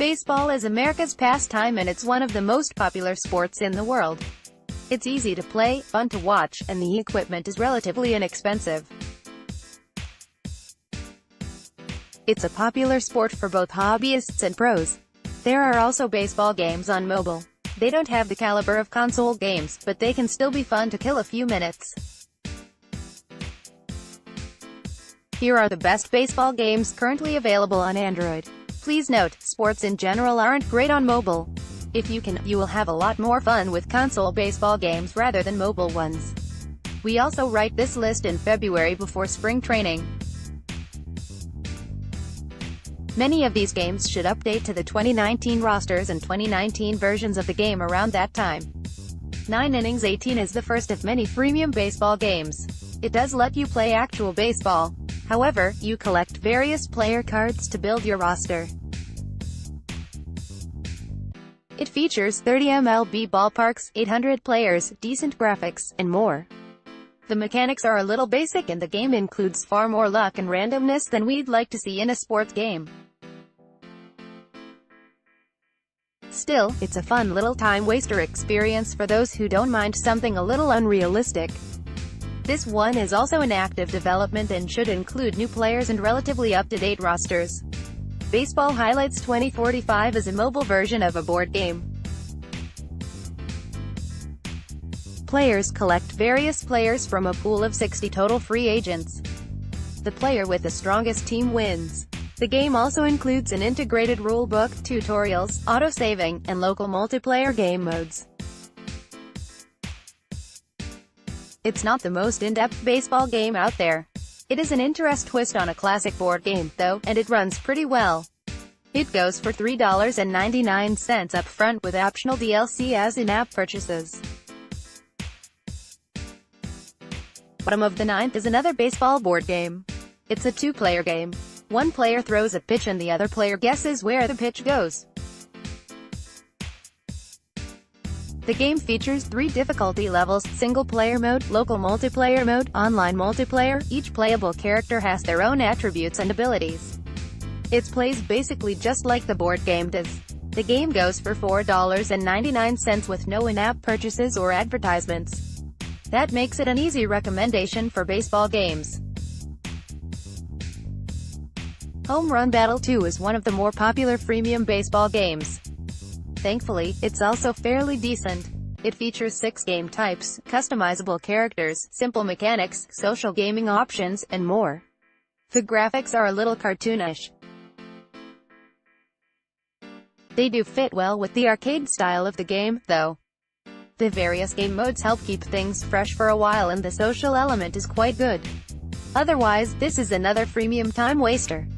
Baseball is America's pastime and it's one of the most popular sports in the world. It's easy to play, fun to watch, and the equipment is relatively inexpensive. It's a popular sport for both hobbyists and pros. There are also baseball games on mobile. They don't have the caliber of console games, but they can still be fun to kill a few minutes. Here are the best baseball games currently available on Android. Please note, sports in general aren't great on mobile. If you can, you will have a lot more fun with console baseball games rather than mobile ones. We also write this list in February before spring training. Many of these games should update to the 2019 rosters and 2019 versions of the game around that time. 9 Innings 18 is the first of many freemium baseball games. It does let you play actual baseball. However, you collect various player cards to build your roster. It features 30 MLB ballparks, 800 players, decent graphics, and more. The mechanics are a little basic and the game includes far more luck and randomness than we'd like to see in a sports game. Still, it's a fun little time-waster experience for those who don't mind something a little unrealistic. This one is also in active development and should include new players and relatively up-to-date rosters. Baseball Highlights 2045 is a mobile version of a board game. Players collect various players from a pool of 60 total free agents. The player with the strongest team wins. The game also includes an integrated rulebook, tutorials, auto-saving, and local multiplayer game modes. It's not the most in-depth baseball game out there. It is an interesting twist on a classic board game, though, and it runs pretty well. It goes for $3.99 up front with optional DLC as in-app purchases. Bottom of the Ninth is another baseball board game. It's a two-player game. One player throws a pitch and the other player guesses where the pitch goes. The game features 3 difficulty levels: single-player mode, local multiplayer mode, online multiplayer. Each playable character has their own attributes and abilities. It plays basically just like the board game does. The game goes for $4.99 with no in-app purchases or advertisements. That makes it an easy recommendation for baseball games. Home Run Battle 2 is one of the more popular freemium baseball games. Thankfully, it's also fairly decent. It features 6 game types, customizable characters, simple mechanics, social gaming options, and more. The graphics are a little cartoonish. They do fit well with the arcade style of the game, though. The various game modes help keep things fresh for a while and the social element is quite good. Otherwise, this is another freemium time waster.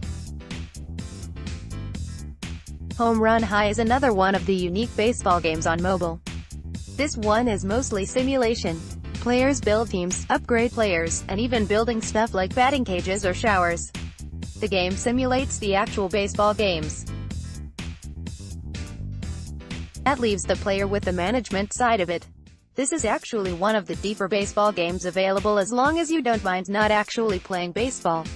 Home Run High is another one of the unique baseball games on mobile. This one is mostly simulation. Players build teams, upgrade players, and even building stuff like batting cages or showers. The game simulates the actual baseball games. That leaves the player with the management side of it. This is actually one of the deeper baseball games available as long as you don't mind not actually playing baseball.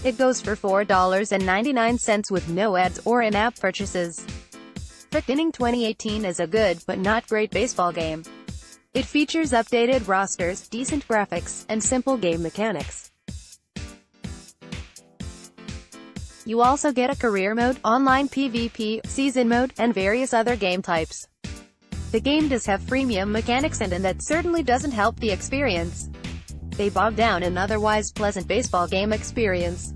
It goes for $4.99 with no ads or in-app purchases. Fifth Inning 2018 is a good, but not great baseball game. It features updated rosters, decent graphics, and simple game mechanics. You also get a career mode, online PvP, season mode, and various other game types. The game does have freemium mechanics and that certainly doesn't help the experience. They bog down an otherwise pleasant baseball game experience.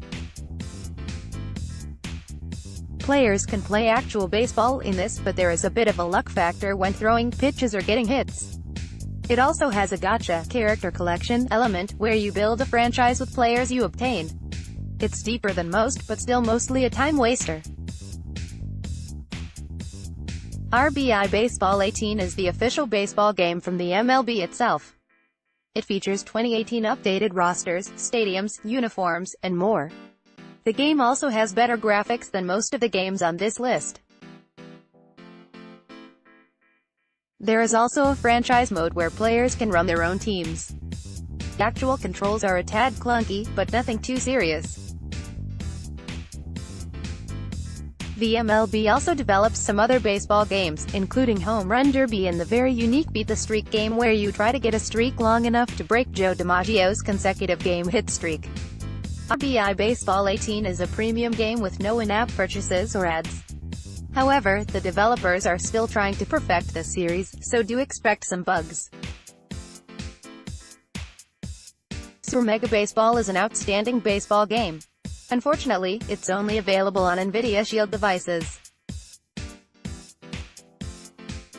Players can play actual baseball in this, but there is a bit of a luck factor when throwing pitches or getting hits. It also has a gacha character collection element, where you build a franchise with players you obtain. It's deeper than most, but still mostly a time waster. RBI Baseball 18 is the official baseball game from the MLB itself. It features 2018 updated rosters, stadiums, uniforms, and more. The game also has better graphics than most of the games on this list. There is also a franchise mode where players can run their own teams. The actual controls are a tad clunky, but nothing too serious. The MLB also develops some other baseball games, including Home Run Derby and the very unique Beat the Streak game where you try to get a streak long enough to break Joe DiMaggio's consecutive game hit streak. RBI Baseball 18 is a premium game with no in-app purchases or ads. However, the developers are still trying to perfect the series, so do expect some bugs. Super Mega Baseball is an outstanding baseball game. Unfortunately, it's only available on NVIDIA Shield devices.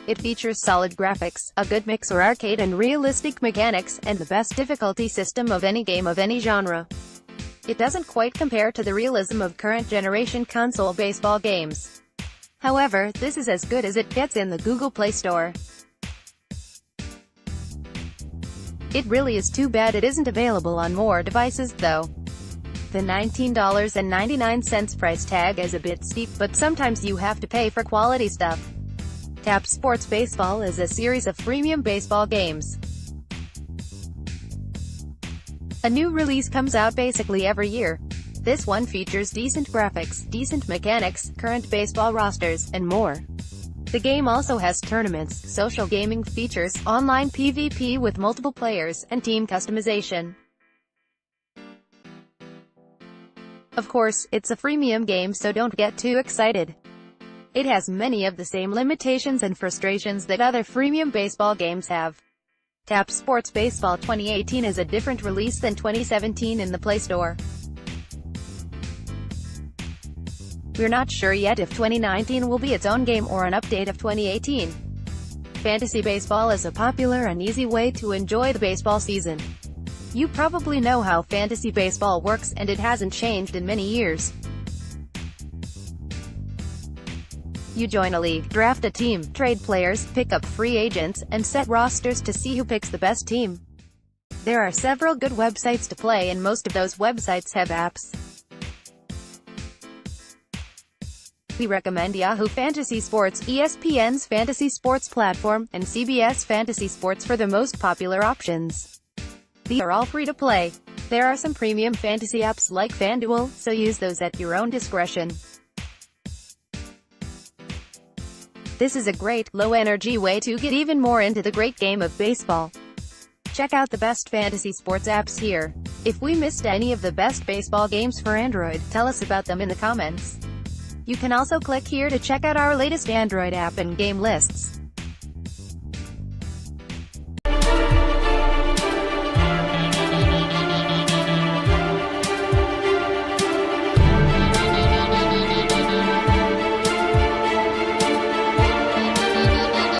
It features solid graphics, a good mix of arcade and realistic mechanics, and the best difficulty system of any game of any genre. It doesn't quite compare to the realism of current-generation console baseball games. However, this is as good as it gets in the Google Play Store. It really is too bad it isn't available on more devices, though. The $19.99 price tag is a bit steep, but sometimes you have to pay for quality stuff. Tap Sports Baseball is a series of premium baseball games. A new release comes out basically every year. This one features decent graphics, decent mechanics, current baseball rosters, and more. The game also has tournaments, social gaming features, online PvP with multiple players, and team customization. Of course, it's a freemium game, so don't get too excited. It has many of the same limitations and frustrations that other freemium baseball games have. Tap Sports Baseball 2018 is a different release than 2017 in the Play Store. We're not sure yet if 2019 will be its own game or an update of 2018. Fantasy baseball is a popular and easy way to enjoy the baseball season. You probably know how fantasy baseball works, and it hasn't changed in many years. You join a league, draft a team, trade players, pick up free agents, and set rosters to see who picks the best team. There are several good websites to play, and most of those websites have apps. We recommend Yahoo Fantasy Sports, ESPN's Fantasy Sports platform, and CBS Fantasy Sports for the most popular options. These are all free to play. There are some premium fantasy apps like FanDuel, so use those at your own discretion. This is a great, low-energy way to get even more into the great game of baseball. Check out the best fantasy sports apps here. If we missed any of the best baseball games for Android, tell us about them in the comments. You can also click here to check out our latest Android app and game lists.